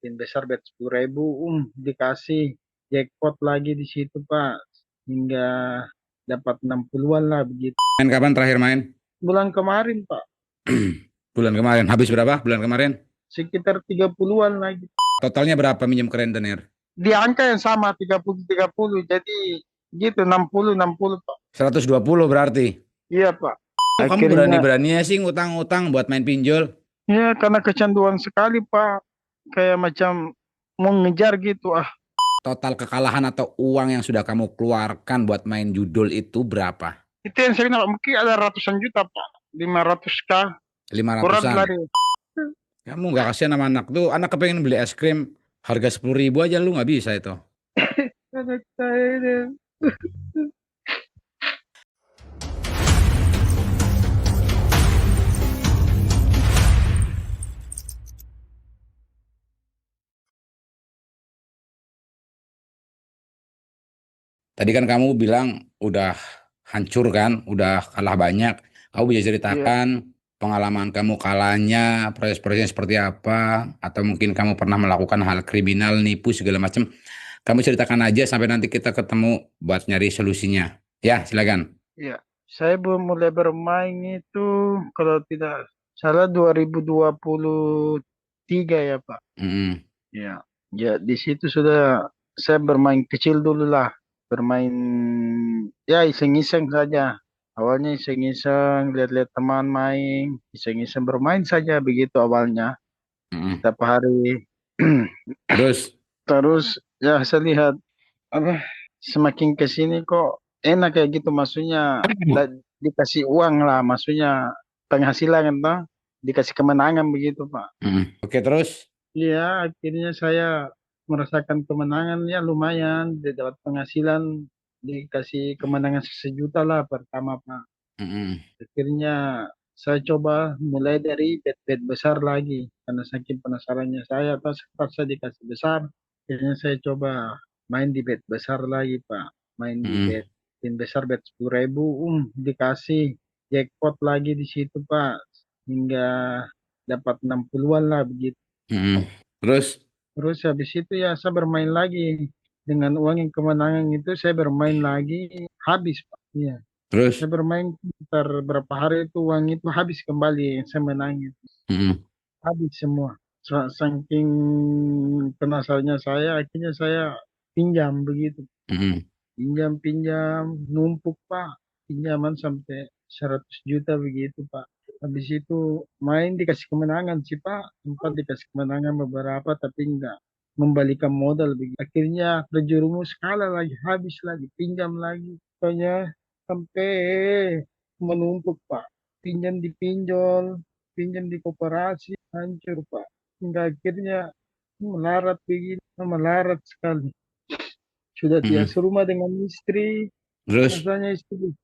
pin besar bet 10.000, dikasih jackpot lagi di situ Pak, hingga dapat 60-an lah begitu. Main kapan terakhir main? Bulan kemarin Pak, Bulan kemarin. Habis berapa bulan kemarin? sekitar 30-an lagi. Totalnya berapa minjem ke rentenir? Di angka yang sama 30-30, jadi gitu 60-60 Pak. 120 berarti. Iya Pak. Kok kamu Akhirnya berani-beraninya sih ngutang-ngutang buat main pinjol? ya karena kecanduan sekali Pak, kayak macam mau ngejar gitu ah. Total kekalahan atau uang yang sudah kamu keluarkan buat main judul itu berapa? Itu yang saya bilang mungkin ada ratusan juta Pak, 500K Lima kurang ratusan. lah deh. Kamu nggak kasihan sama anak tuh? Anak kepengen beli es krim harga 10.000 aja lu nggak bisa itu. Anak saya deh. Tadi kan kamu bilang udah hancur kan, udah kalah banyak. Kamu bisa Iya. ceritakan pengalaman kamu kalahnya, proses-prosesnya seperti apa, atau mungkin kamu pernah melakukan hal kriminal, nipu segala macam. Kamu ceritakan aja sampai nanti kita ketemu buat nyari solusinya. Ya, silakan. Iya, saya belum mulai bermain itu kalau tidak salah 2023 ya Pak. Mm-mm. Ya, ya di situ sudah saya bermain kecil dulu lah, bermain ya iseng-iseng saja. Awalnya iseng-iseng, lihat-lihat teman main, iseng-iseng bermain saja begitu awalnya. Mm-mm. Setiap hari. Terus, Terus ya saya lihat apa semakin ke sini kok enak kayak gitu, maksudnya dikasih uang lah, maksudnya penghasilan kan Pak, dikasih kemenangan begitu Pak. mm-mm. Oke, terus, Iya, akhirnya saya merasakan kemenangan ya lumayan, dapat penghasilan, dikasih kemenangan 1 juta lah pertama Pak. mm-mm. Akhirnya saya coba mulai dari bet-bet besar lagi, karena saking penasarannya saya pas saya dikasih besar. Akhirnya saya coba main di bet besar lagi Pak, main di Mm-mm. bet pin besar bet 10.000, dikasih jackpot lagi di situ Pak, hingga dapat 60-an lah begitu. Mm-mm. Terus, Terus habis itu ya saya bermain lagi dengan uang yang kemenangan itu, saya bermain lagi habis Pak. Iya, saya terus, bermain sekitar berapa hari itu uang itu habis kembali yang saya menangin, mm-mm. habis semua. Saking penasarannya saya, akhirnya saya pinjam begitu, Mm-mm. pinjam numpuk Pak, pinjaman sampai 100 juta begitu Pak. Habis itu main dikasih kemenangan sih Pak, sempat dikasih kemenangan beberapa tapi enggak membalikan modal begitu. Akhirnya terjerumus kalah lagi, habis lagi, pinjam lagi. Pokoknya sampai menumpuk Pak. Pinjam di pinjol, pinjam di koperasi, hancur Pak. Hingga akhirnya melarat begini, melarat sekali. Sudah tidak Mm-mm. serumah dengan istri, Terus, rasanya istri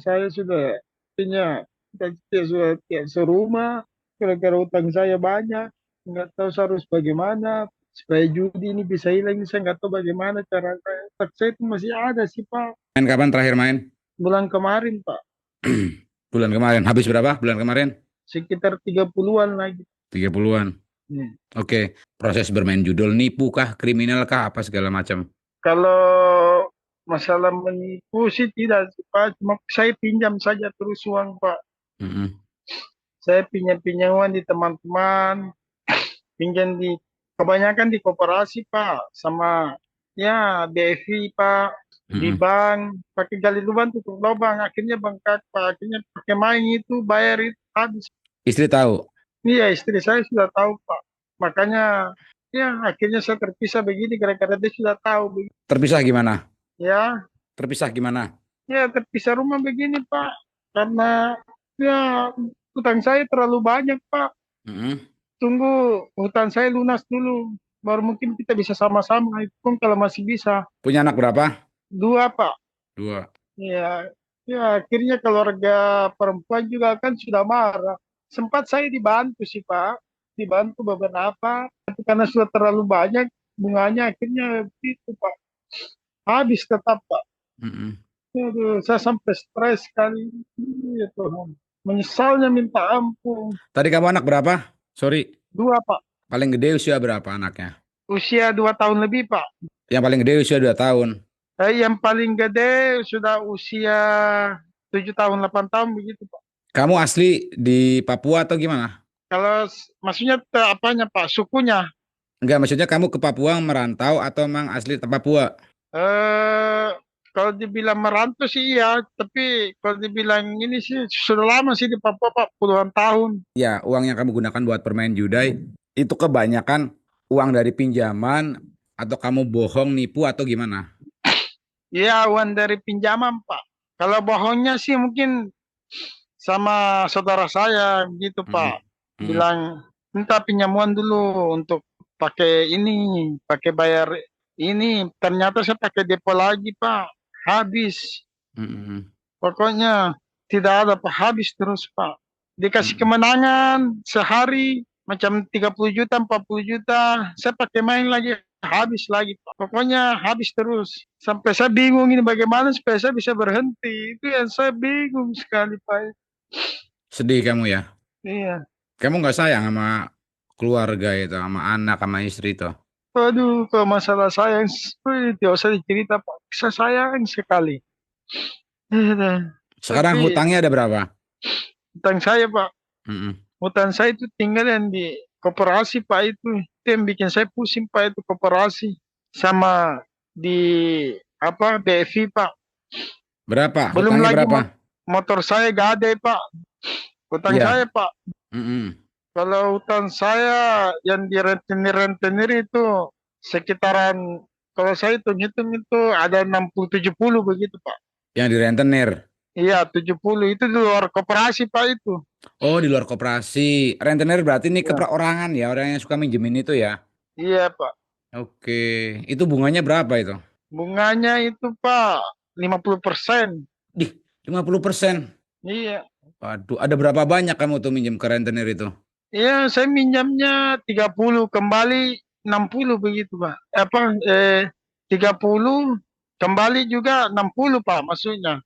saya sudah punya, kita sudah tidak serumah, gara-gara utang saya banyak, nggak tahu saya harus bagaimana supaya judi ini bisa hilang. Saya nggak tahu bagaimana cara saya. Otak saya itu masih ada sih Pak. main kapan terakhir main? Bulan kemarin Pak, Bulan kemarin. Habis berapa bulan kemarin? sekitar 30-an lagi. 30-an. Hmm. Oke, proses bermain judul nipu kah, kriminal kah, apa segala macam. Kalau masalah menipu sih tidak sih Pak, cuma saya pinjam saja terus uang Pak. Mm-mm. Saya pinjam-pinjam uang di teman-teman, pinjam di kebanyakan di koperasi Pak, sama ya BFI Pak, di Mm-mm. bank pakai gali lubang tutup lubang, akhirnya bengkak Pak, akhirnya pakai main itu bayar itu habis. Istri tahu. Iya, istri saya sudah tahu Pak, makanya ya akhirnya saya terpisah begini gara-gara dia sudah tahu begini. Terpisah gimana? Ya, Terpisah gimana? ya terpisah rumah begini Pak, karena ya utang saya terlalu banyak Pak. Mm-mm. Tunggu hutang saya lunas dulu, baru mungkin kita bisa sama-sama. Itu pun kalau masih bisa. Punya anak berapa? Dua Pak. Dua. Ya, ya akhirnya keluarga perempuan juga kan sudah marah. Sempat saya dibantu sih Pak, dibantu beberapa, tapi karena sudah terlalu banyak bunganya, akhirnya itu Pak, habis tetap Pak. Mm-mm. Aduh, saya sampai stres sekali. Ya Tuhan, menyesalnya minta ampun. Tadi kamu anak berapa? Sorry, Dua Pak. Paling gede usia berapa anaknya? Usia 2 tahun lebih, Pak. Yang paling gede usia 2 tahun. Yang paling gede sudah usia 7 tahun, 8 tahun begitu, Pak. Kamu asli di Papua atau gimana? Kalau maksudnya apanya, Pak? Sukunya. Enggak, maksudnya kamu ke Papua merantau atau emang asli Papua? Eh, Kalau dibilang merantau sih iya, tapi kalau dibilang ini sih sudah lama sih di Papua, Pak, puluhan tahun. Ya, uang yang kamu gunakan buat bermain judai itu kebanyakan uang dari pinjaman atau kamu bohong, nipu atau gimana? Iya, uang dari pinjaman, Pak. Kalau bohongnya sih mungkin sama saudara saya gitu, Mm, Pak. mm, Bilang minta pinjaman dulu untuk pakai ini, pakai bayar ini. Ternyata saya pakai depo lagi, Pak. Habis. mm, mm, Pokoknya tidak ada, Pak. Habis terus, Pak. Dikasih mm. kemenangan sehari macam 30 juta, 40 juta. Saya pakai main lagi, habis lagi, Pak. Pokoknya habis terus. Sampai saya bingung ini bagaimana supaya saya bisa berhenti. Itu yang saya bingung sekali, Pak. Sedih kamu ya? Iya. Kamu nggak sayang sama keluarga itu, sama anak, sama istri itu? Aduh, kalau masalah sayang, tidak usah dicerita, Pak. Saya sayang sekali. Sekarang Tapi hutangnya ada berapa? utang saya, Pak. Mm-mm. Hutan saya itu tinggal yang di koperasi, Pak, itu. Itu yang bikin saya pusing, Pak, itu koperasi. Sama di apa BFI, Pak. Berapa? Belum Hutangnya lagi berapa? motor saya gade, Pak. Hutang Iya. saya, Pak. Mm-mm. Kalau hutan saya yang di rentenir-rentenir itu sekitaran, kalau saya hitung-hitung itu ada 60-70 begitu, Pak. Yang di rentenir. Iya, 70 itu di luar koperasi, Pak, itu. Oh, di luar koperasi. Rentenir berarti ini ke Iya, perorangan ya, orang yang suka minjemin itu ya. iya, Pak. Oke. Itu bunganya berapa itu? Bunganya itu, Pak, 50%. Dih, 50%. Iya. Waduh, ada berapa banyak kamu tuh minjem ke rentenir itu? Iya, saya minjamnya 30 kembali 60 begitu, Pak. 30 kembali juga 60, Pak, maksudnya.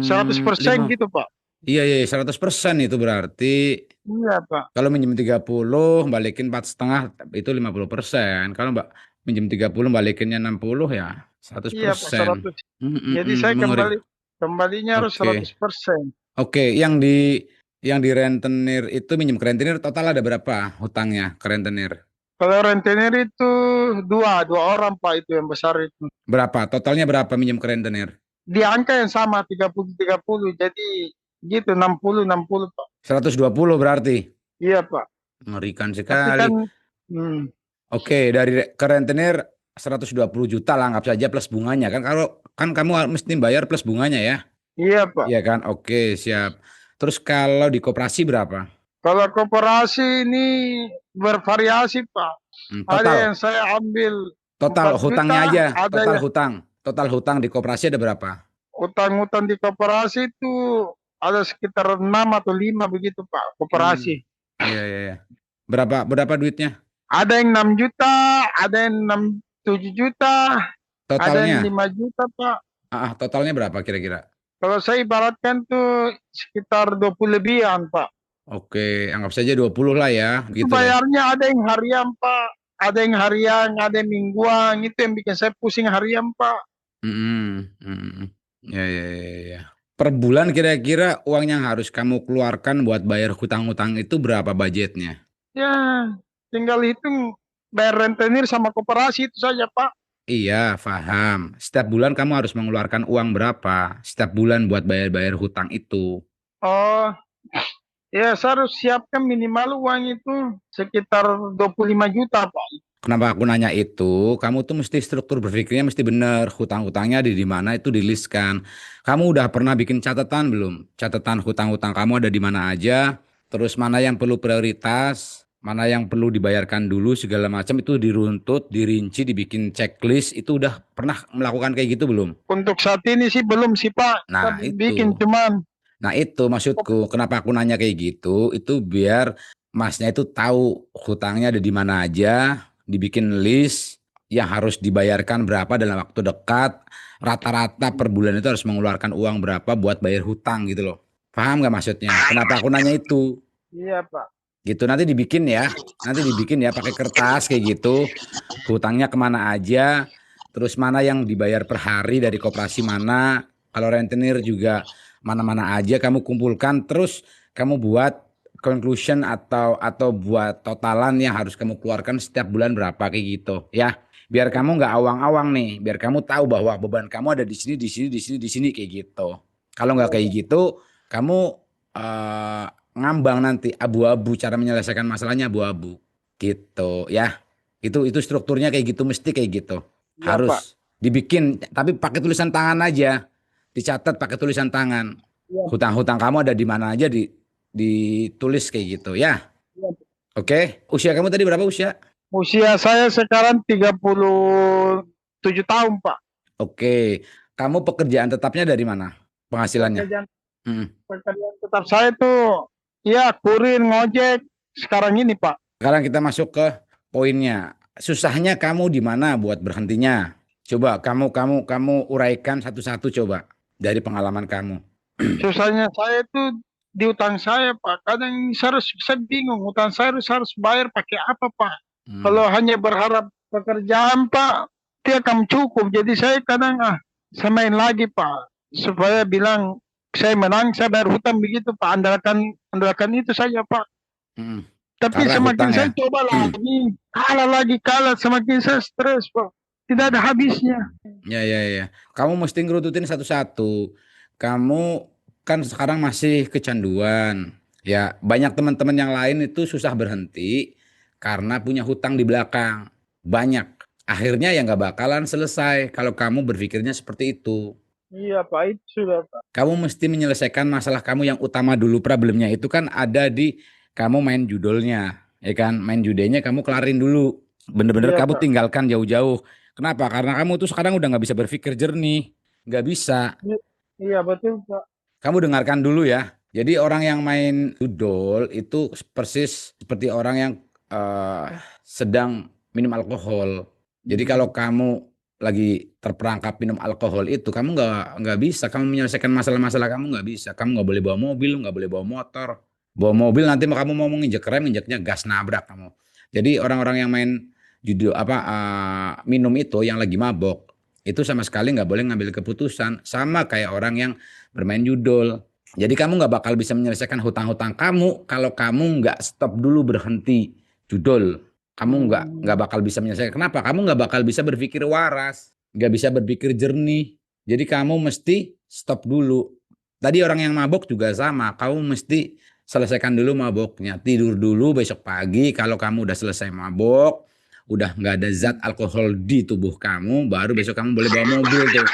seratus Hmm, persen gitu, Pak. iya, iya, 100% itu berarti Iya, Pak. kalau minjem 30, balikin 4,5 itu 50%. Kalau Mbak minjem 30, balikinnya 60 ya Iya, Pak, 100%. 100. Jadi saya Mengeri. kembalinya harus Oke. 100%. Oke, yang di rentenir itu minjem ke rentenir total ada berapa hutangnya ke rentenir? Kalau rentenir itu dua orang, Pak, itu yang besar itu. Berapa? Totalnya berapa minjem ke rentenir? Di angka yang sama 30-30, jadi gitu 60-60, Pak. 120 berarti. Iya, Pak. Mengerikan Tapi sekali. kan hmm, Oke, ke rentenir 120 juta lah anggap saja plus bunganya kan kalau kan kamu mesti bayar plus bunganya ya. iya, Pak. Iya kan? Oke, siap. Terus kalau di koperasi berapa? Kalau koperasi ini bervariasi, Pak. Ada yang Total, saya ambil total 4 hutangnya juta, aja, ada total yang hutang. Total hutang di koperasi ada berapa? utang-utang di koperasi itu ada sekitar 6 atau 5 begitu, Pak, Hmm, koperasi. iya, iya, iya. Berapa duitnya? Ada yang 6 juta, ada yang 7 juta, ada yang Totalnya? 5 juta, Pak. Totalnya berapa kira-kira? Kalau saya ibaratkan tuh sekitar 20 lebihan, Pak. Oke, anggap saja 20 lah ya, Itu gitu deh. bayarnya ada yang harian, Pak. Ada yang harian, ada yang mingguan. Itu yang bikin saya pusing harian, Pak. Mm, mm. Ya, ya, ya, ya. Per bulan kira-kira uang yang harus kamu keluarkan buat bayar hutang-hutang itu berapa budgetnya? Ya, tinggal hitung bayar rentenir sama koperasi itu saja, Pak. Iya, paham. Setiap bulan kamu harus mengeluarkan uang berapa? Setiap bulan buat bayar-bayar hutang itu. Oh, ya saya harus siapkan minimal uang itu sekitar 25 juta, Pak. Kenapa aku nanya itu? Kamu tuh mesti struktur berpikirnya mesti benar. Hutang-hutangnya di mana itu di-list-kan. Kamu udah pernah bikin catatan belum? Catatan hutang-hutang kamu ada di mana aja? Terus mana yang perlu prioritas? Mana yang perlu dibayarkan dulu segala macam itu diruntut, dirinci, dibikin checklist. Itu udah pernah melakukan kayak gitu belum? Untuk saat ini sih belum sih, Pak. Saya Nah, bikin itu. cuman Nah, itu maksudku. Kenapa aku nanya kayak gitu? Itu biar masnya itu tahu hutangnya ada di mana aja, dibikin list yang harus dibayarkan berapa dalam waktu dekat, rata-rata per bulan itu harus mengeluarkan uang berapa buat bayar hutang gitu loh. Paham nggak maksudnya? Kenapa aku nanya itu? iya, Pak. Gitu nanti dibikin ya. Nanti dibikin ya pakai kertas kayak gitu. Hutangnya kemana aja. Terus mana yang dibayar per hari dari koperasi mana. Kalau rentenir juga mana-mana aja kamu kumpulkan. Terus kamu buat conclusion atau buat totalan yang harus kamu keluarkan setiap bulan berapa kayak gitu ya. Biar kamu nggak awang-awang nih. Biar kamu tahu bahwa beban kamu ada di sini, di sini, di sini, di sini kayak gitu. Kalau nggak kayak gitu, kamu eh, ngambang nanti abu-abu cara menyelesaikan masalahnya abu-abu gitu ya. Itu strukturnya kayak gitu mesti kayak gitu. Iya Pak. Harus dibikin tapi pakai tulisan tangan aja. Dicatat pakai tulisan tangan. Iya, Hutang-hutang kamu ada di mana aja ditulis kayak gitu ya. iya. Oke, usia kamu tadi berapa usia? Usia saya sekarang 37 tahun Pak. Oke, kamu pekerjaan tetapnya dari mana? Penghasilannya? Pekerjaan Hmm. pekerjaan tetap saya tuh ya kurir ngojek sekarang ini Pak. Sekarang kita masuk ke poinnya. Susahnya kamu di mana buat berhentinya? Coba kamu uraikan satu-satu coba dari pengalaman kamu. Susahnya saya tuh di utang saya Pak. Kadang saya bingung utang saya harus bayar pakai apa Pak. Hmm. Kalau hanya berharap pekerjaan Pak, tidak akan cukup. Jadi saya kadang saya main lagi Pak. Supaya bilang saya menang, saya bayar hutang begitu Pak. Andalkan itu saja Pak. Hmm. Tapi Karena semakin hutang ya. saya coba lagi kalah, semakin saya stres Pak. Tidak ada habisnya. Ya, ya, ya. Kamu mesti ngerututin satu-satu. Kamu kan sekarang masih kecanduan. Ya, banyak teman-teman yang lain itu susah berhenti karena punya hutang di belakang. Banyak. Akhirnya ya nggak bakalan selesai kalau kamu berpikirnya seperti itu. Iya Pak, itu sudah Pak. Kamu mesti menyelesaikan masalah kamu yang utama dulu. Problemnya itu kan ada di kamu main judulnya, ya kan? Main judenya kamu kelarin dulu. Bener-bener Iya kamu Pak. tinggalkan jauh-jauh. Kenapa? Karena kamu tuh sekarang udah nggak bisa berpikir jernih, nggak bisa. Iya betul Pak. Kamu dengarkan dulu ya. Jadi orang yang main judul itu persis seperti orang yang eh, sedang minum alkohol. Jadi kalau kamu lagi terperangkap minum alkohol itu kamu nggak bisa kamu menyelesaikan masalah-masalah kamu nggak bisa. Kamu nggak boleh bawa mobil, nggak boleh bawa motor. Bawa mobil nanti kamu mau menginjak rem, injaknya gas nabrak kamu. Jadi orang-orang yang main judul minum itu yang lagi mabok itu sama sekali nggak boleh ngambil keputusan sama kayak orang yang bermain judul. Jadi kamu nggak bakal bisa menyelesaikan hutang-hutang kamu kalau kamu nggak stop dulu berhenti judul. Kamu nggak bakal bisa menyelesaikan. Kenapa? Kamu nggak bakal bisa berpikir waras, nggak bisa berpikir jernih. Jadi kamu mesti stop dulu. Tadi orang yang mabok juga sama. Kamu mesti selesaikan dulu maboknya. Tidur dulu besok pagi. Kalau kamu udah selesai mabok, udah nggak ada zat alkohol di tubuh kamu, baru besok kamu boleh bawa mobil tuh.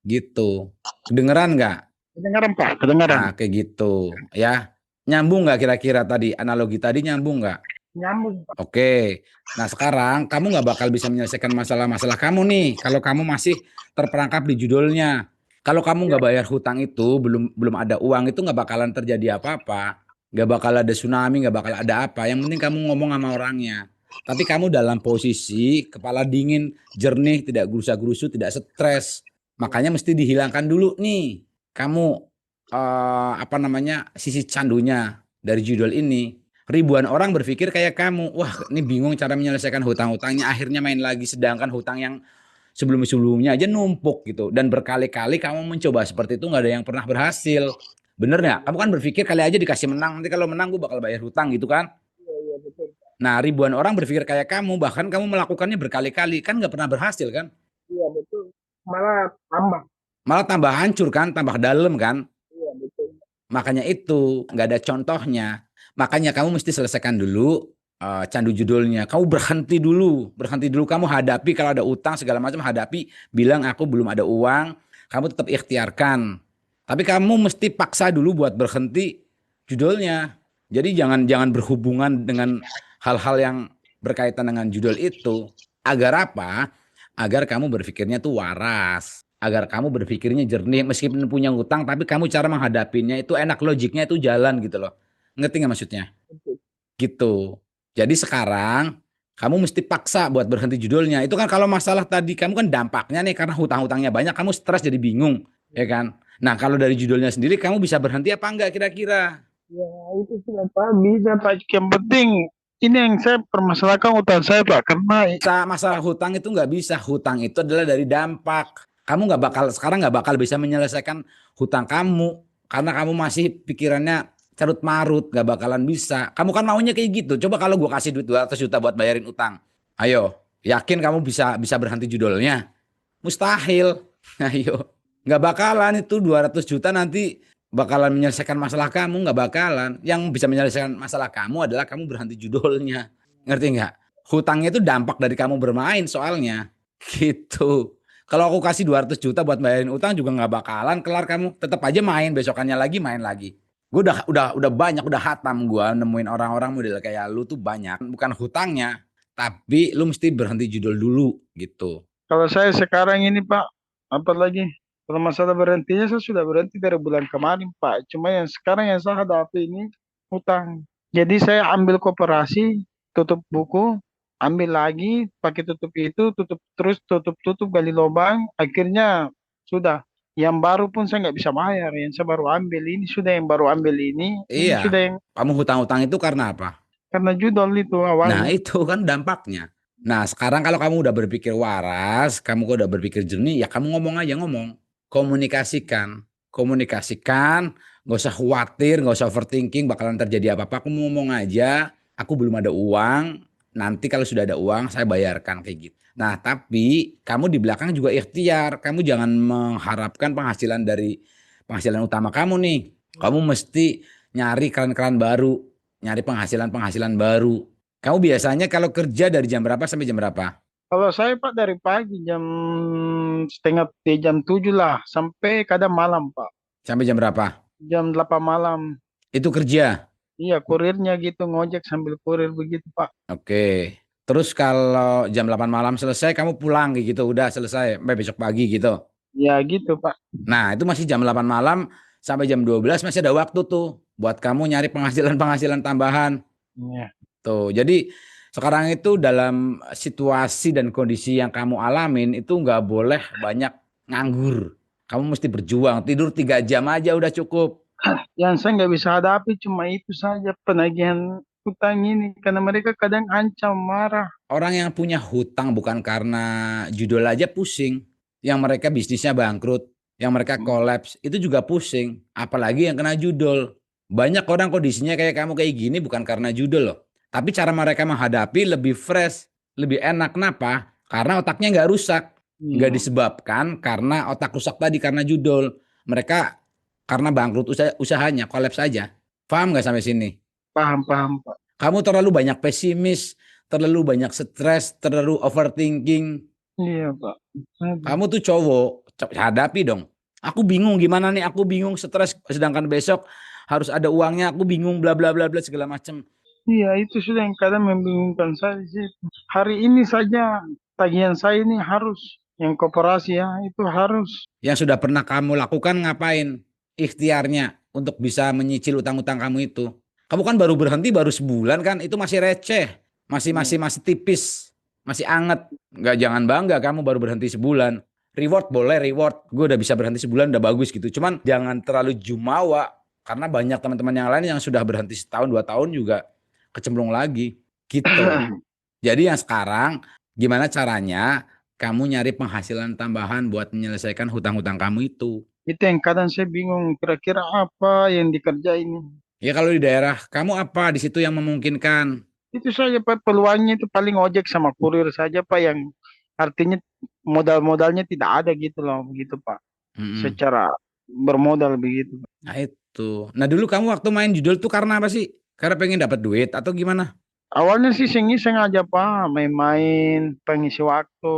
Gitu. Kedengeran nggak? Kedengaran Pak, kedengaran. Nah, kayak gitu. Ya, nyambung nggak kira-kira tadi? Analogi tadi nyambung nggak? Nyambung Pak. Oke. Nah, sekarang kamu nggak bakal bisa menyelesaikan masalah-masalah kamu nih kalau kamu masih terperangkap di judulnya. Kalau kamu nggak bayar hutang itu, belum belum ada uang itu nggak bakalan terjadi apa-apa. Nggak bakal ada tsunami, nggak bakal ada apa. Yang penting kamu ngomong sama orangnya. Tapi kamu dalam posisi kepala dingin, jernih, tidak gerusa-gerusu, tidak stres. Makanya mesti dihilangkan dulu nih. Kamu apa namanya sisi candunya dari judul ini. Ribuan orang berpikir kayak kamu. Wah, ini bingung cara menyelesaikan hutang-hutangnya. Akhirnya main lagi. Sedangkan hutang yang sebelum-sebelumnya aja numpuk gitu. Dan berkali-kali kamu mencoba seperti itu nggak ada yang pernah berhasil. Bener nggak? Kamu kan berpikir kali aja dikasih menang. Nanti kalau menang gue bakal bayar hutang gitu kan. Iya, iya betul. Nah, ribuan orang berpikir kayak kamu. Bahkan kamu melakukannya berkali-kali. Kan nggak pernah berhasil kan. Iya betul. Malah tambah. Malah tambah hancur kan. Tambah dalam kan. Iya betul. Makanya itu nggak ada contohnya. Makanya kamu mesti selesaikan dulu candu judulnya. Kamu berhenti dulu. Kamu hadapi kalau ada utang segala macam hadapi. Bilang aku belum ada uang. Kamu tetap ikhtiarkan. Tapi kamu mesti paksa dulu buat berhenti judulnya. Jadi jangan berhubungan dengan hal-hal yang berkaitan dengan judul itu. Agar apa? Agar kamu berpikirnya tuh waras. Agar kamu berpikirnya jernih meskipun punya hutang tapi kamu cara menghadapinya itu enak logiknya itu jalan gitu loh. Ngerti nggak maksudnya? Betul. Gitu. Jadi sekarang kamu mesti paksa buat berhenti judulnya. Itu kan kalau masalah tadi kamu kan dampaknya nih karena hutang-hutangnya banyak kamu stres jadi bingung, ya kan? Nah, kalau dari judulnya sendiri kamu bisa berhenti apa enggak kira-kira? Ya itu sudah Pak, bisa Pak. Yang penting ini yang saya permasalahkan utang saya Pak, karena Masalah hutang itu nggak bisa. Hutang itu adalah dari dampak. Kamu nggak bakal sekarang nggak bakal bisa menyelesaikan hutang kamu karena kamu masih pikirannya carut marut, nggak bakalan bisa. Kamu kan maunya kayak gitu. Coba kalau gua kasih duit 200 juta buat bayarin utang, ayo, yakin kamu bisa bisa berhenti judulnya? Mustahil. Ayo, nggak bakalan itu 200 juta nanti bakalan menyelesaikan masalah kamu, nggak bakalan. Yang bisa menyelesaikan masalah kamu adalah kamu berhenti judulnya. Ngerti nggak? Hutangnya itu dampak dari kamu bermain soalnya. Gitu. Kalau aku kasih 200 juta buat bayarin utang juga nggak bakalan kelar kamu. Tetap aja main, besokannya lagi main lagi. Gue udah banyak, udah hatam gue nemuin orang-orang model kayak lu tuh banyak. Bukan hutangnya, tapi lu mesti berhenti judul dulu gitu. kalau saya sekarang ini Pak, apalagi kalau masalah berhentinya saya sudah berhenti dari bulan kemarin Pak. Cuma yang sekarang yang saya hadapi ini hutang. Jadi saya ambil koperasi, tutup buku, ambil lagi, pakai tutup itu, tutup terus tutup gali lubang. Akhirnya sudah. Yang baru pun saya nggak bisa bayar. Yang saya baru ambil ini sudah yang baru ambil ini Iya, sudah yang kamu hutang-hutang itu karena apa? karena judul itu Nah, awalnya. itu kan dampaknya. Nah, sekarang kalau kamu udah berpikir waras, kamu udah berpikir jernih, ya kamu ngomong aja ngomong. Komunikasikan. Komunikasikan, nggak usah khawatir, nggak usah overthinking bakalan terjadi apa-apa. Aku mau ngomong aja, aku belum ada uang, nanti kalau sudah ada uang saya bayarkan kayak gitu. Nah, tapi kamu di belakang juga ikhtiar. Kamu jangan mengharapkan penghasilan dari penghasilan utama kamu nih. Kamu mesti nyari keran-keran baru, nyari penghasilan-penghasilan baru. Kamu biasanya kalau kerja dari jam berapa sampai jam berapa? Kalau saya Pak dari pagi jam setengah jam 7 lah sampai kadang malam Pak. Sampai jam berapa? Jam 8 malam. Itu kerja. Iya kurirnya gitu ngojek sambil kurir begitu Pak. Oke. Terus kalau jam 8 malam selesai kamu pulang gitu, udah selesai sampai besok pagi gitu. Ya gitu Pak. Nah, itu masih jam 8 malam sampai jam 12 masih ada waktu tuh buat kamu nyari penghasilan-penghasilan tambahan. Iya. Tuh. Jadi sekarang itu dalam situasi dan kondisi yang kamu alamin itu nggak boleh banyak nganggur. Kamu mesti berjuang. Tidur 3 jam aja udah cukup. Yang saya nggak bisa hadapi cuma itu saja penagihan hutang ini karena mereka kadang ancam marah. Orang yang punya hutang bukan karena judul aja pusing. Yang mereka bisnisnya bangkrut, yang mereka kolaps, itu juga pusing. Apalagi yang kena judul. Banyak orang kondisinya kayak kamu kayak gini bukan karena judul loh. Tapi cara mereka menghadapi lebih fresh, lebih enak. Kenapa? Karena otaknya nggak rusak. Nggak Iya. disebabkan karena otak rusak tadi karena judul. Mereka karena bangkrut usahanya, kolaps aja. Paham nggak sampai sini? Paham paham Pak. Kamu terlalu banyak pesimis, terlalu banyak stres, terlalu overthinking. Iya Pak. Aduh. Kamu tuh cowok, hadapi dong. Aku bingung gimana nih, aku bingung stres sedangkan besok harus ada uangnya, aku bingung bla bla bla bla segala macam. Iya itu sudah yang kadang membingungkan saya sih. Hari ini saja tagihan saya ini harus yang koperasi ya itu harus. Yang sudah pernah kamu lakukan ngapain? Ikhtiarnya untuk bisa menyicil utang-utang kamu itu. Kamu kan baru berhenti baru sebulan kan, itu masih receh, masih Iya. masih masih tipis, masih anget. Nggak jangan bangga kamu baru berhenti sebulan. Reward boleh reward, gue udah bisa berhenti sebulan udah bagus gitu. Cuman jangan terlalu jumawa karena banyak teman-teman yang lain yang sudah berhenti setahun 2 tahun juga kecemplung lagi gitu. Jadi yang sekarang gimana caranya kamu nyari penghasilan tambahan buat menyelesaikan hutang-hutang kamu itu. Itu yang kadang saya bingung kira-kira apa yang dikerjain. Ya kalau di daerah kamu apa di situ yang memungkinkan? Itu saja Pak peluangnya itu paling ojek sama kurir saja Pak yang artinya modal-modalnya tidak ada gitu loh begitu Pak. Mm-mm. Secara bermodal begitu. Nah itu. Nah dulu kamu waktu main judul tuh karena apa sih? Karena pengen dapat duit atau gimana? Awalnya sih iseng-iseng aja Pak main-main pengisi waktu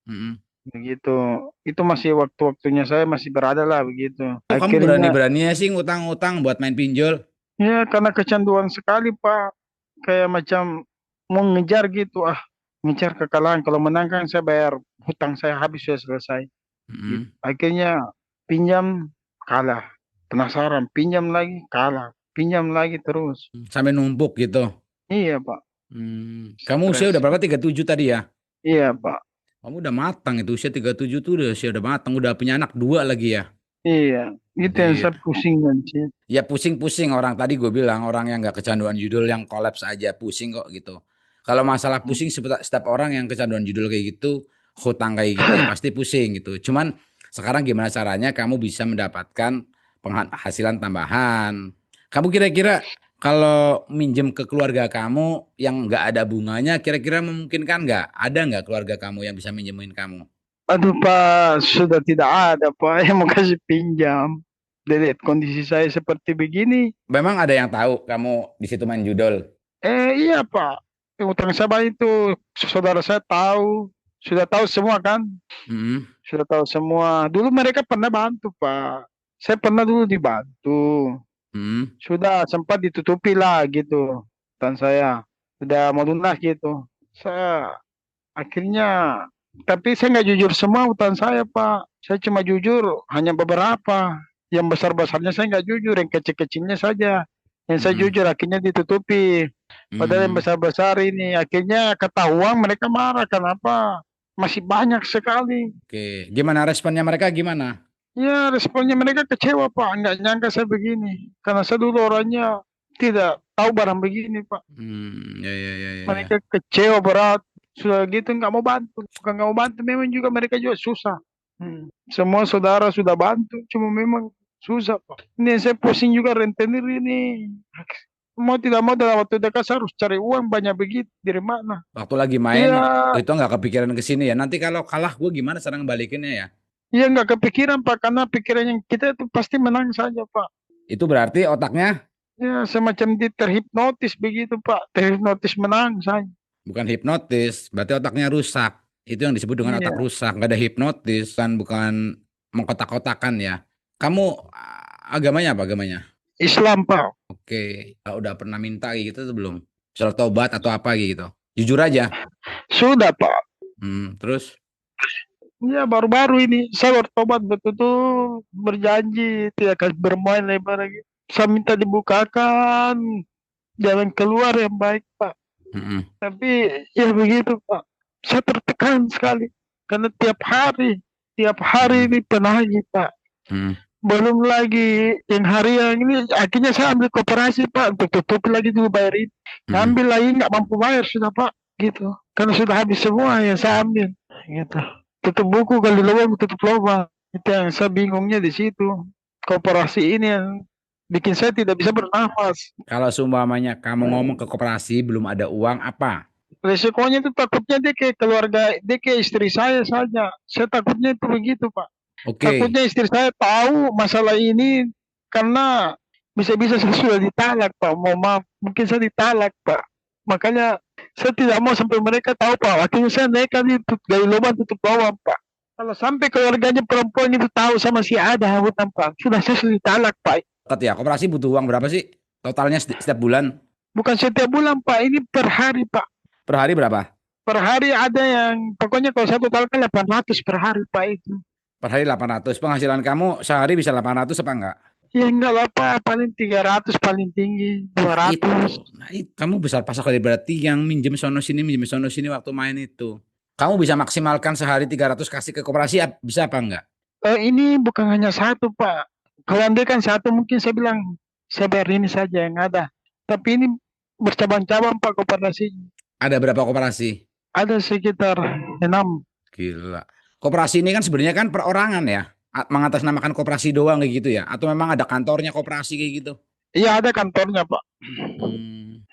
Mm-mm. begitu. Itu masih waktu-waktunya saya masih berada lah begitu. Kok kamu Akhirnya berani-beraninya sih ngutang-ngutang buat main pinjol? ya karena kecanduan sekali Pak. Kayak macam mau ngejar gitu ngejar kekalahan. Kalau menang kan saya bayar hutang saya habis sudah selesai. Gitu. Mm-mm. Akhirnya pinjam kalah. Penasaran pinjam lagi kalah. Pinjam lagi terus. Sampai numpuk gitu. Iya Pak. Kamu usia Stres. udah berapa? 37 tadi ya? Iya Pak. Kamu udah matang itu usia 37 tuh udah usia udah matang, udah punya anak dua lagi ya. Iya, itu yang Iya. saya pusingkan sih. Ya pusing-pusing orang tadi gue bilang orang yang nggak kecanduan judul yang kolaps aja pusing kok gitu. Kalau masalah pusing setiap orang yang kecanduan judul kayak gitu, hutang kayak gitu ya pasti pusing gitu. Cuman sekarang gimana caranya kamu bisa mendapatkan penghasilan tambahan? Kamu kira-kira kalau minjem ke keluarga kamu yang nggak ada bunganya, kira-kira memungkinkan nggak? Ada nggak keluarga kamu yang bisa minjemin kamu? Aduh Pak, sudah tidak ada Pak yang mau kasih pinjam. Dari kondisi saya seperti begini. Memang ada yang tahu kamu di situ main judul? Iya Pak, utang saya banyak itu saudara saya tahu, sudah tahu semua kan, Mm-mm. sudah tahu semua. Dulu mereka pernah bantu Pak, saya pernah dulu dibantu, Mm-mm. sudah sempat ditutupi lah gitu, utang saya sudah mau lunas gitu. Saya akhirnya, tapi saya nggak jujur semua utang saya Pak, saya cuma jujur hanya beberapa. Yang besar-besarnya saya nggak jujur, yang kecil-kecilnya saja. Yang saya Mm-mm. jujur akhirnya ditutupi. Padahal yang Mm. besar-besar ini akhirnya ketahuan mereka marah. Kenapa? Masih banyak sekali. Oke, gimana responnya mereka gimana? Ya responnya mereka kecewa Pak. Nggak nyangka saya begini. Karena saya dulu orangnya tidak tahu barang begini Pak. Ya, ya, ya, ya, ya. Mereka kecewa berat. Sudah gitu nggak mau bantu. Bukan nggak mau bantu, memang juga mereka juga susah. Semua saudara sudah bantu. Cuma memang susah Pak. Ini saya pusing juga rentenir ini. Mau tidak mau dalam waktu dekat saya harus cari uang banyak begitu. Dari mana? Waktu lagi main Iya, itu nggak kepikiran ke sini ya. Nanti kalau kalah gue gimana cara ngebalikinnya ya? iya nggak kepikiran Pak, karena pikiran yang kita itu pasti menang saja Pak. Itu berarti otaknya Ya semacam terhipnotis begitu Pak, terhipnotis menang saja. bukan hipnotis, berarti otaknya rusak. Itu yang disebut dengan otak Iya, rusak. Nggak ada hipnotis, kan bukan mengkotak-kotakan ya. Kamu agamanya apa agamanya? Islam Pak. Oke, udah pernah minta kayak gitu tuh belum? Surat tobat atau apa gitu? Jujur aja. Sudah Pak. Terus? Ya baru-baru ini saya bertobat betul-betul berjanji tidak akan bermain lebar lagi. Saya minta dibukakan jalan keluar yang baik Pak. Mm-mm. Tapi ya begitu Pak. Saya tertekan sekali karena tiap hari Mm-mm. ini penagih Pak. Mm-mm. Belum lagi yang hari yang ini akhirnya saya ambil koperasi Pak untuk tutup lagi dulu bayarin. Mm-mm. Ambil lagi nggak mampu bayar sudah Pak gitu. Karena sudah habis semua yang saya ambil gitu. Tutup buku kali lubang tutup lubang. Itu yang saya bingungnya di situ. Koperasi ini yang bikin saya tidak bisa bernafas. Kalau seumpamanya kamu ngomong ke koperasi belum ada uang apa? Resikonya itu takutnya dia ke keluarga, dia ke istri saya saja. Saya takutnya itu begitu Pak. Oke, Takutnya istri saya tahu masalah ini karena bisa-bisa saya sudah ditalak Pak. Mau maaf, mungkin saya ditalak Pak. Makanya saya tidak mau sampai mereka tahu Pak. Akhirnya saya nekat itu gali lubang tutup bawah Pak. Kalau sampai keluarganya perempuan itu tahu sama si ada hutang Pak, sudah saya sudah ditalak Pak. Tet ya, koperasi butuh uang berapa sih? Totalnya setiap bulan? Bukan setiap bulan Pak, ini per hari Pak. Per hari berapa? Per hari ada yang, pokoknya kalau saya totalkan 800 per hari Pak itu. Per hari 800. Penghasilan kamu sehari bisa 800 apa enggak? Ya enggak lah Pak, paling 300 paling tinggi, Nah itu, 200. kamu besar pasak kali berarti yang minjem sono sini waktu main itu. Kamu bisa maksimalkan sehari 300 kasih ke koperasi bisa apa enggak? Ini bukan hanya satu Pak. Kalau andai kan satu mungkin saya bilang, saya bayar ini saja yang ada. Tapi ini bercabang-cabang Pak koperasi. Ada berapa koperasi? Ada sekitar 6. Gila. Koperasi ini kan sebenarnya kan perorangan ya. Mengatasnamakan koperasi doang kayak gitu ya. Atau memang ada kantornya koperasi kayak gitu? Iya ada kantornya Pak. Hmm.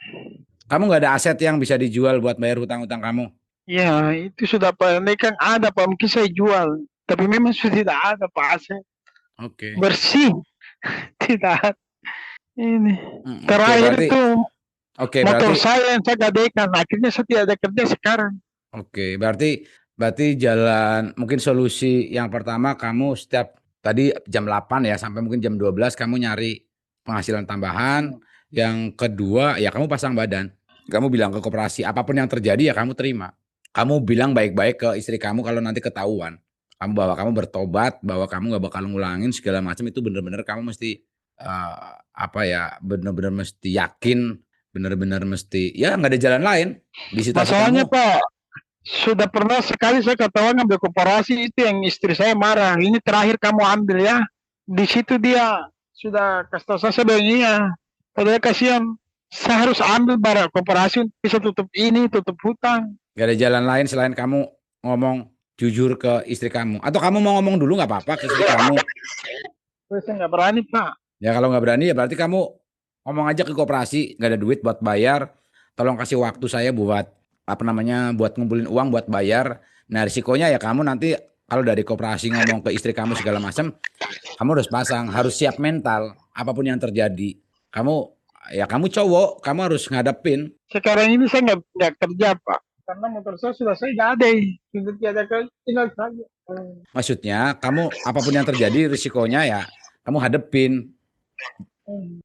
Kamu nggak ada aset yang bisa dijual buat bayar hutang-hutang kamu? Ya itu sudah Pak. Ini kan ada Pak, mungkin saya jual. Tapi memang sudah tidak ada Pak aset. Oke. Bersih. Tidak ada. Ini. Oke, Terakhir berarti itu motor berarti saya yang saya gadaikan. Akhirnya saya tidak ada kerja sekarang. berarti berarti jalan mungkin solusi yang pertama kamu setiap tadi jam 8 ya sampai mungkin jam 12 kamu nyari penghasilan tambahan. Yang kedua ya kamu pasang badan. Kamu bilang ke koperasi apapun yang terjadi ya kamu terima. Kamu bilang baik-baik ke istri kamu kalau nanti ketahuan. Bahwa kamu bertobat, bahwa kamu gak bakal ngulangin segala macam itu bener-bener kamu mesti apa ya bener-bener mesti yakin, bener-bener mesti ya nggak ada jalan lain di situasi Masalahnya kamu. Pak, sudah pernah sekali saya ketahuan ambil koperasi itu yang istri saya marah. Ini terakhir kamu ambil ya. Di situ dia sudah kasih tahu saya bilang iya. Padahal kasihan, saya harus ambil barang koperasi untuk bisa tutup ini, tutup hutang. Gak ada jalan lain selain kamu ngomong jujur ke istri kamu. Atau kamu mau ngomong dulu nggak apa-apa ke istri kamu. Terus saya nggak berani Pak. Ya kalau nggak berani ya berarti kamu ngomong aja ke koperasi, nggak ada duit buat bayar. Tolong kasih waktu saya buat apa namanya buat ngumpulin uang buat bayar. Nah risikonya ya kamu nanti kalau dari koperasi ngomong ke istri kamu segala macam, kamu harus pasang, harus siap mental apapun yang terjadi. Kamu ya kamu cowok, kamu harus ngadepin. Sekarang ini saya nggak kerja Pak. Karena motor saya sudah saya gadai. Sudah tiada kerja, tinggal saja. Maksudnya kamu apapun yang terjadi risikonya ya kamu hadepin.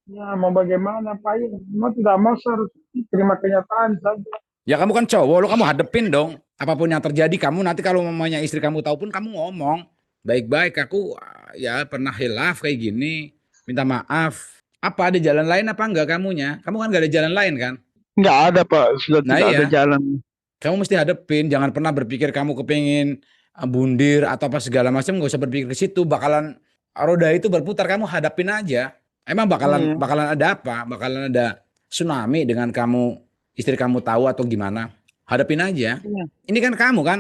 Ya mau bagaimana Pak? Ya, mau tidak mau saya harus terima kenyataan saja. Ya kamu kan cowok, lo kamu hadepin dong. Apapun yang terjadi kamu nanti kalau mamanya istri kamu tahu pun kamu ngomong. Baik-baik aku ya pernah hilaf kayak gini. Minta maaf. Apa ada jalan lain apa enggak kamunya? Kamu kan gak ada jalan lain kan? Nggak ada Pak, sudah Nah tidak ada iya, jalan. kamu mesti hadepin. Jangan pernah berpikir kamu kepingin bundir atau apa segala macam. Gak usah berpikir ke situ. Bakalan roda itu berputar. Kamu hadapin aja. Emang bakalan Iya. bakalan ada apa? Bakalan ada tsunami dengan kamu istri kamu tahu atau gimana? Hadapin aja. Iya. Ini kan kamu kan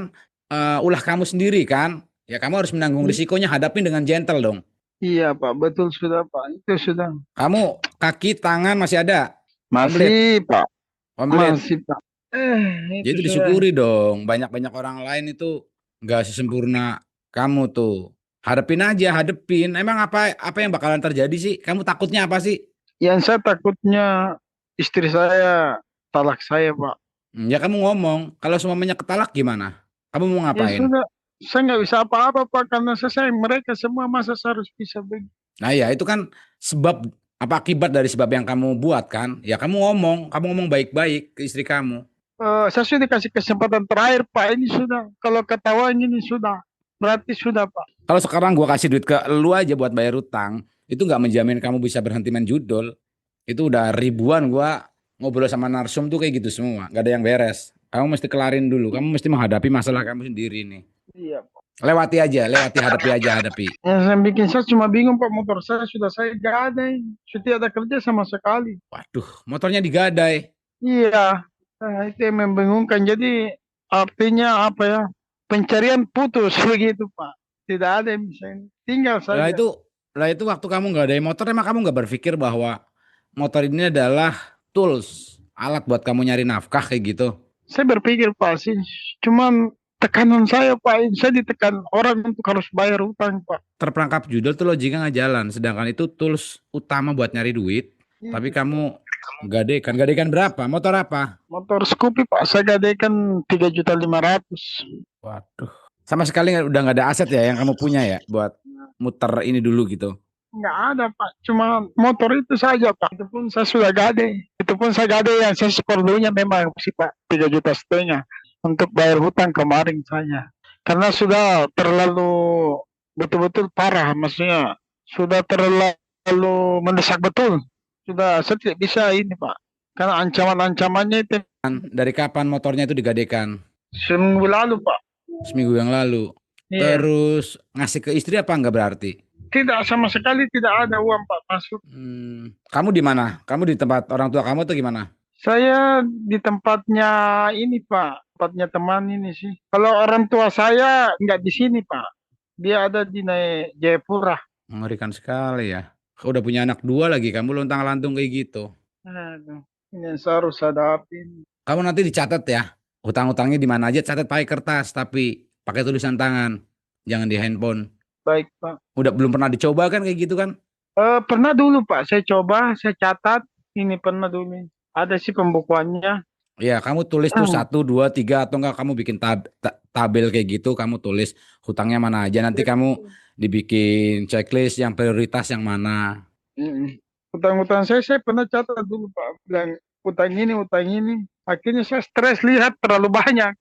ulah kamu sendiri kan? Ya kamu harus menanggung risikonya. Hadapin dengan gentle dong. Iya Pak, betul sudah Pak. Itu sudah. Kamu kaki tangan masih ada, komplit, Masih Pak, komplit. masih Pak. Ya Itu itu sudah. disyukuri dong. Banyak-banyak orang lain itu nggak sesempurna kamu tuh. Hadepin aja, hadepin. Emang apa yang bakalan terjadi sih? Kamu takutnya apa sih? Yang saya takutnya istri saya talak saya Pak. Ya kamu ngomong. Kalau semuanya ketalak gimana? Kamu mau Ya ngapain? sudah, saya nggak bisa apa-apa Pak karena saya sayang mereka semua masa saya harus bisa begitu. Nah ya itu kan sebab apa akibat dari sebab yang kamu buat kan? Ya kamu ngomong baik-baik ke istri kamu. Saya sudah dikasih kesempatan terakhir Pak ini sudah. Kalau ketahuan ini sudah, berarti sudah Pak. Kalau sekarang gua kasih duit ke lu aja buat bayar utang, itu nggak menjamin kamu bisa berhenti main judol. Itu udah ribuan gua ngobrol sama narsum tuh kayak gitu semua, nggak ada yang beres. Kamu mesti kelarin dulu, kamu mesti menghadapi masalah kamu sendiri nih. Iya Pak. Lewati aja, lewati, hadapi aja, hadapi. Yang saya bikin saya cuma bingung Pak, motor saya sudah saya gadai, sudah tidak ada kerja sama sekali. Waduh, motornya digadai. Iya, nah, itu yang membingungkan. Jadi artinya apa ya? Pencarian putus begitu Pak. Tidak ada yang bisa ini. Tinggal Lah saja. itu, lah itu waktu kamu nggak ada motor, emang kamu nggak berpikir bahwa motor ini adalah tools, alat buat kamu nyari nafkah kayak gitu. Saya berpikir Pak sih, cuman tekanan saya Pak, saya ditekan orang untuk harus bayar utang Pak. Terperangkap judul tuh logika nggak jalan. Sedangkan itu tools utama buat nyari duit. Tapi Iya. kamu gadekan. Gadekan berapa? Motor apa? Motor Scoopy Pak, saya gadaikan 3.500.000. Waduh. Sama sekali udah nggak ada aset ya yang kamu punya ya buat muter ini dulu gitu. Nggak ada Pak, cuma motor itu saja Pak. Itu pun saya sudah gadai. Itu pun saya gadai yang saya seperlunya memang sih Pak, 3,5 juta untuk bayar hutang kemarin saya. Karena sudah terlalu betul-betul parah, maksudnya sudah terlalu mendesak betul. Sudah saya tidak bisa ini Pak. Karena ancaman-ancamannya itu Dari kapan motornya itu digadekan? seminggu lalu Pak. Seminggu yang lalu. Iya. Terus ngasih ke istri apa enggak berarti? Tidak sama sekali tidak ada uang Pak masuk. Kamu di mana? Kamu di tempat orang tua kamu atau gimana? Saya di tempatnya ini Pak, tempatnya teman ini sih. Kalau orang tua saya nggak di sini Pak, dia ada di Jayapura. Mengerikan sekali ya. Udah punya anak dua lagi, kamu lontang-lantung kayak gitu. Aduh, ini yang saya harus hadapin. Kamu nanti dicatat ya. Hutang-hutangnya di mana aja, catat pakai kertas, tapi pakai tulisan tangan. Jangan di handphone. Baik Pak. Udah belum pernah dicoba kan kayak gitu kan? Pernah dulu Pak, saya coba, saya catat. Ini pernah dulu. Ada sih pembukuannya. Ya, kamu tulis tuh 1, 2, 3 atau enggak kamu bikin tabel kayak gitu, kamu tulis hutangnya mana aja. Nanti kamu dibikin checklist yang prioritas yang mana. Mm. Utang-utang saya pernah catat dulu Pak. Bilang utang ini, utang ini. Akhirnya saya stres lihat terlalu banyak.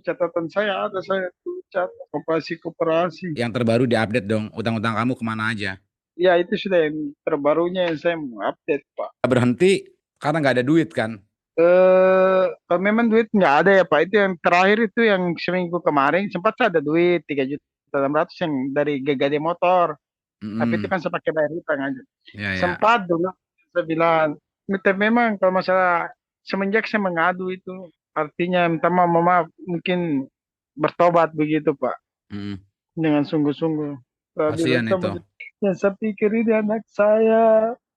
Catatan saya ada, saya tuh catat koperasi-koperasi. Yang terbaru diupdate dong, utang-utang kamu kemana aja. Ya itu sudah yang terbarunya yang saya mau update Pak. Berhenti karena nggak ada duit kan. Kalau memang duit nggak ada ya Pak. Itu yang terakhir itu yang seminggu kemarin sempat saya ada duit 3.600.000 yang dari GGD motor. Tapi itu Mm-mm. kan saya pakai bayar hutang aja. Ya, ya. Sempat dulu saya bilang, tapi memang kalau masalah semenjak saya mengadu itu, artinya minta maaf mungkin bertobat begitu Pak, Mm. dengan sungguh-sungguh. Saya bilang Kasihan itu. sama dia, yang saya pikir ini anak saya,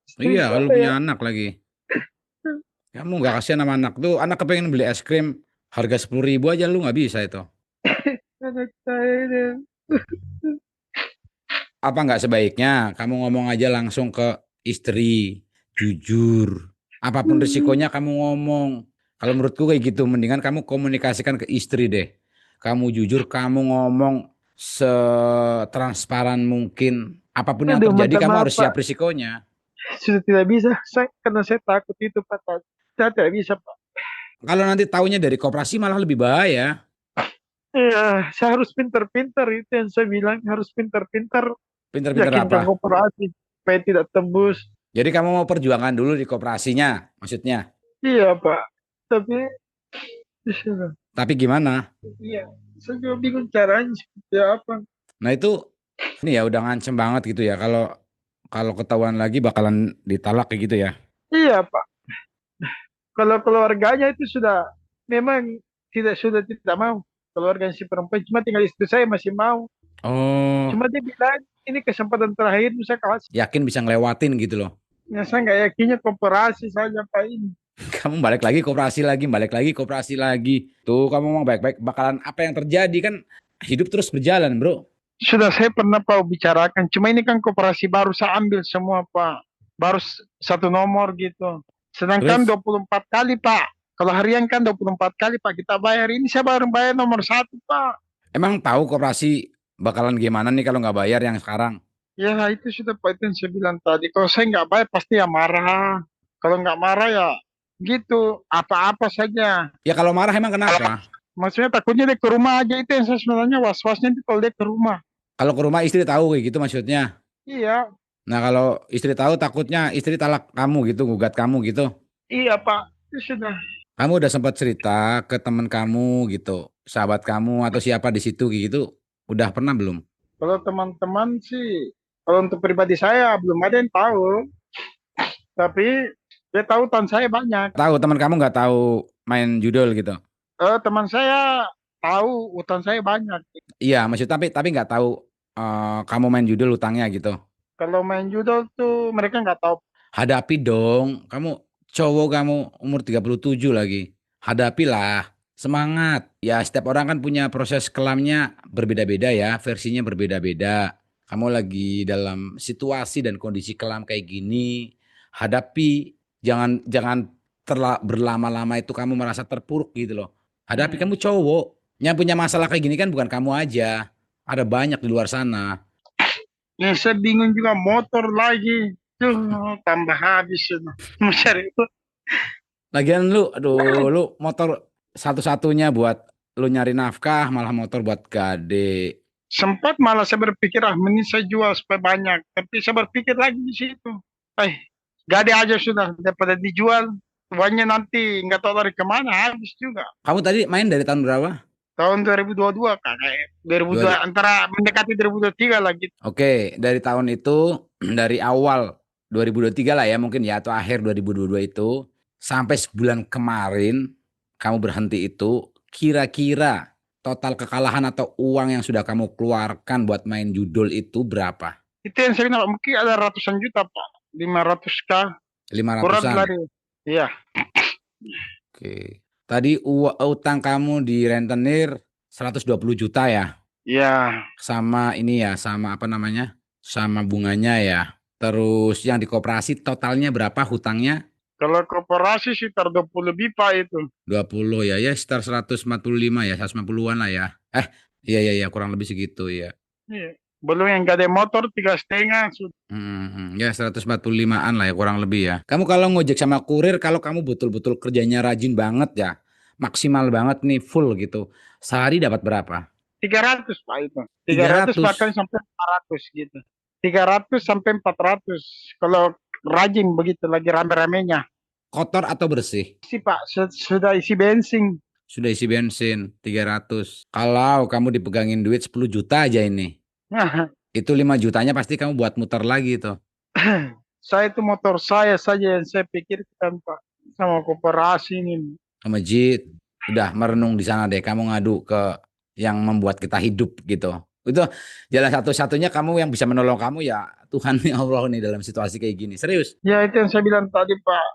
istri Iya, lu punya saya. anak lagi. Kamu nggak kasihan sama anak tuh. Anak kepengen beli es krim harga 10.000 aja lu nggak bisa itu. Anak saya ini. Apa nggak sebaiknya kamu ngomong aja langsung ke istri, jujur. Apapun risikonya kamu ngomong. Kalau menurutku kayak gitu, mendingan kamu komunikasikan ke istri deh. Kamu jujur, kamu ngomong setransparan mungkin. Apapun yang Aduh, terjadi, minta kamu maaf harus Pak, siap risikonya. sudah tidak bisa. Karena saya takut itu Pak. Saya tidak bisa Pak. Kalau nanti taunya dari koperasi malah lebih bahaya. Iya, saya harus pintar-pintar itu yang saya bilang harus pintar-pintar Pinter-pinter apa? yakinkan koperasi supaya tidak tembus. Jadi kamu mau perjuangan dulu di koperasinya, maksudnya. Iya Pak, tapi iya, Tapi gimana? iya, saya juga bingung caranya seperti apa. Nah itu, ini ya udah ngancem banget gitu ya. Kalau kalau ketahuan lagi bakalan ditalak kayak gitu ya. Iya Pak, kalau keluarganya itu sudah memang sudah tidak mau. Keluarga si perempuan cuma tinggal istri saya masih mau. Oh, Cuma dia bilang ini kesempatan terakhir bisa kasih. yakin bisa ngelewatin gitu loh. Ya, saya nggak yakinnya koperasi saja Pak ini. Kamu balik lagi koperasi lagi, balik lagi koperasi lagi. Tuh kamu mau baik-baik bakalan apa yang terjadi kan hidup terus berjalan, Bro. Sudah saya pernah Pak bicarakan, cuma ini kan koperasi baru saya ambil semua Pak. Baru satu nomor gitu. Sedangkan Terus 24 kali Pak. Kalau harian kan 24 kali Pak kita bayar. Ini saya baru bayar nomor satu Pak. emang tahu koperasi bakalan gimana nih kalau nggak bayar yang sekarang? Ya itu sudah Pak itu yang saya bilang tadi. Kalau saya nggak bayar pasti ya marah. Kalau nggak marah ya gitu. Apa-apa saja. Ya kalau marah emang kenapa? Maksudnya takutnya dia ke rumah aja itu yang saya sebenarnya was-wasnya itu kalau dia ke rumah. Kalau ke rumah istri tahu kayak gitu maksudnya. Iya, Nah kalau istri tahu takutnya istri talak kamu gitu, gugat kamu gitu. iya Pak. Itu sudah. Kamu udah sempat cerita ke teman kamu gitu, sahabat kamu atau siapa di situ kayak gitu, udah pernah belum? Kalau teman-teman sih, kalau untuk pribadi saya belum ada yang tahu, tapi dia tahu tahun saya banyak. Tahu teman kamu nggak tahu main judul gitu? Teman saya tahu utang saya banyak. Iya, maksud tapi nggak tahu kamu main judul utangnya gitu. Kalau main judul tuh mereka nggak tahu. Hadapi dong, kamu cowok kamu umur 37 lagi. Hadapilah, semangat. Ya setiap orang kan punya proses kelamnya berbeda-beda ya, versinya berbeda-beda. Kamu lagi dalam situasi dan kondisi kelam kayak gini, hadapi. Jangan jangan berlama-lama itu kamu merasa terpuruk gitu loh. Hadapi, Hmm. kamu cowok. Yang punya masalah kayak gini kan bukan kamu aja. Ada banyak di luar sana. Yang saya bingung juga motor lagi. Tuh tambah habis itu. Mencari itu. Lagian lu, aduh, lu motor satu-satunya buat lu nyari nafkah, malah motor buat gade. Sempat malah saya berpikir mending saya jual supaya banyak. Tapi saya berpikir lagi di situ. Gade aja sudah daripada dijual. Uangnya nanti nggak tahu dari kemana habis juga. Kamu tadi main dari tahun berapa? Tahun 2022 Kak, kayak Dua, 2002 antara mendekati 2023 lagi. oke, dari tahun itu, dari awal 2023 lah ya mungkin ya, atau akhir 2022 itu, sampai sebulan kemarin, kamu berhenti itu, kira-kira total kekalahan atau uang yang sudah kamu keluarkan buat main judul itu berapa? Itu yang saya kenal mungkin ada ratusan juta Pak, 500K Lima kurang ratusan. lari. Iya, Oke. Tadi utang kamu di rentenir 120 juta ya? iya. Sama ini ya, sama apa namanya? Sama bunganya ya. Terus yang di koperasi totalnya berapa hutangnya? Kalau korporasi sekitar 20 lebih Pak itu. 20 ya, ya sekitar 145 ya, 150-an lah ya. Iya iya iya kurang lebih segitu ya. Iya. Belum yang gade motor 3,5. Ya 145-an lah ya kurang lebih ya. Kamu kalau ngojek sama kurir, kalau kamu betul-betul kerjanya rajin banget ya, maksimal banget nih full gitu. Sehari dapat berapa? 300 Pak itu. 300 bahkan 300. sampai 400 gitu. 300 sampai 400 kalau rajin begitu lagi rame-ramenya. Kotor atau bersih? Si Pak sudah isi bensin. Sudah isi bensin 300. Kalau kamu dipegangin duit 10 juta aja ini. Itu 5 jutanya pasti kamu buat muter lagi tuh. Saya itu motor saya saja yang saya pikirkan Pak. Sama koperasi ini. Ke masjid, udah merenung di sana deh. Kamu ngadu ke yang membuat kita hidup gitu. Itu jalan satu-satunya kamu yang bisa menolong kamu ya Tuhan ya Allah nih dalam situasi kayak gini. Serius. Ya itu yang saya bilang tadi Pak.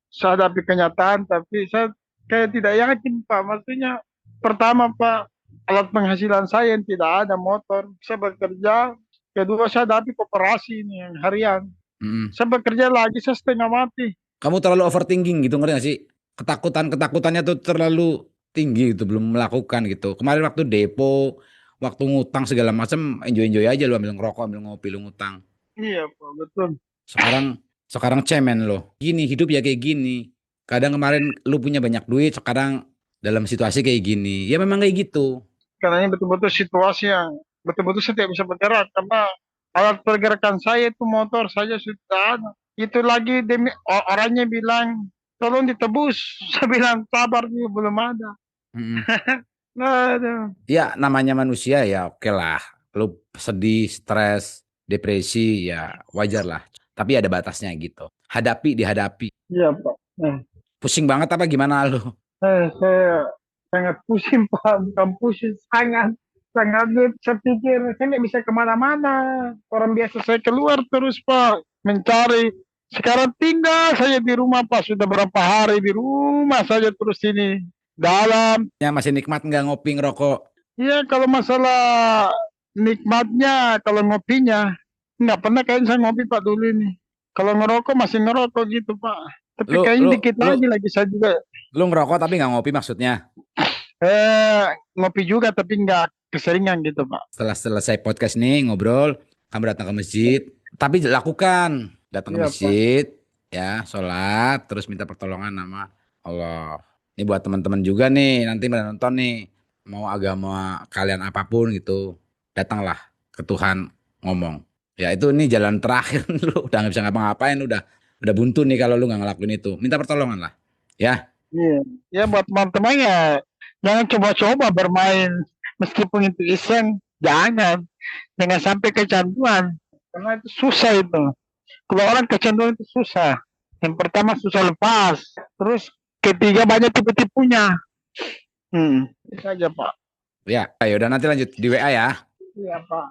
Saya hadapi kenyataan tapi saya kayak tidak yakin Pak. Maksudnya pertama Pak, alat penghasilan saya yang tidak ada motor. Saya bekerja. Kedua saya hadapi koperasi ini yang harian. Mm. Saya bekerja lagi, saya setengah mati. Kamu terlalu overthinking gitu, ngerti gak sih? Ketakutannya tuh terlalu tinggi gitu, belum melakukan gitu. Kemarin waktu depo, waktu ngutang segala macam, enjoy aja lu ambil ngerokok, ambil ngopi, lu ngutang. Iya Pak, betul. Sekarang sekarang cemen lo. Gini hidup ya kayak gini. Kadang kemarin lu punya banyak duit, sekarang dalam situasi kayak gini. Ya memang kayak gitu. Karena ini betul-betul situasi yang betul-betul saya tidak bisa bergerak. Karena alat pergerakan saya itu motor saja sudah ada. Itu lagi demi orangnya bilang, tolong ditebus. Saya bilang, sabar dulu, belum ada. Mm-mm. Nah, aduh. Ya namanya manusia ya oke lah. Lu sedih, stres, depresi ya wajar lah. Tapi ada batasnya gitu. Dihadapi. Iya Pak. Pusing banget apa gimana lu? Saya sangat pusing Pak, bukan pusing, sangat. Sangat, saya pikir saya nggak bisa kemana-mana. Orang biasa saya keluar terus Pak, mencari. Sekarang tinggal saya di rumah Pak, sudah berapa hari di rumah saja terus ini. Dalam. Ya masih nikmat nggak ngopi ngerokok? Ya kalau masalah nikmatnya, kalau ngopinya, nggak pernah kayaknya saya ngopi Pak dulu ini. Kalau ngerokok masih ngerokok gitu Pak. Tapi Lu kayaknya lu dikit lu lagi saya juga. lu ngerokok tapi nggak ngopi maksudnya? Ngopi juga tapi nggak keseringan gitu Pak. Setelah selesai podcast nih ngobrol, kamu datang ke masjid, tapi lakukan datang ke Iya Pak. masjid, ya sholat, terus minta pertolongan sama Allah. Ini buat teman-teman juga nih, nanti pada nonton nih, mau agama kalian apapun gitu, datanglah ke Tuhan ngomong. Ya itu nih jalan terakhir lu udah nggak bisa ngapa-ngapain, udah buntu nih kalau lu nggak ngelakuin itu. Minta pertolongan lah, ya. Iya. Ya buat teman-teman ya jangan coba-coba bermain meskipun itu iseng. Jangan. Jangan sampai kecanduan. Karena itu susah itu. Kalau orang kecanduan itu susah. Yang pertama susah lepas. Terus ketiga banyak tipu-tipunya. Itu saja Pak. Ya, ya udah nanti lanjut di WA ya. Iya Pak.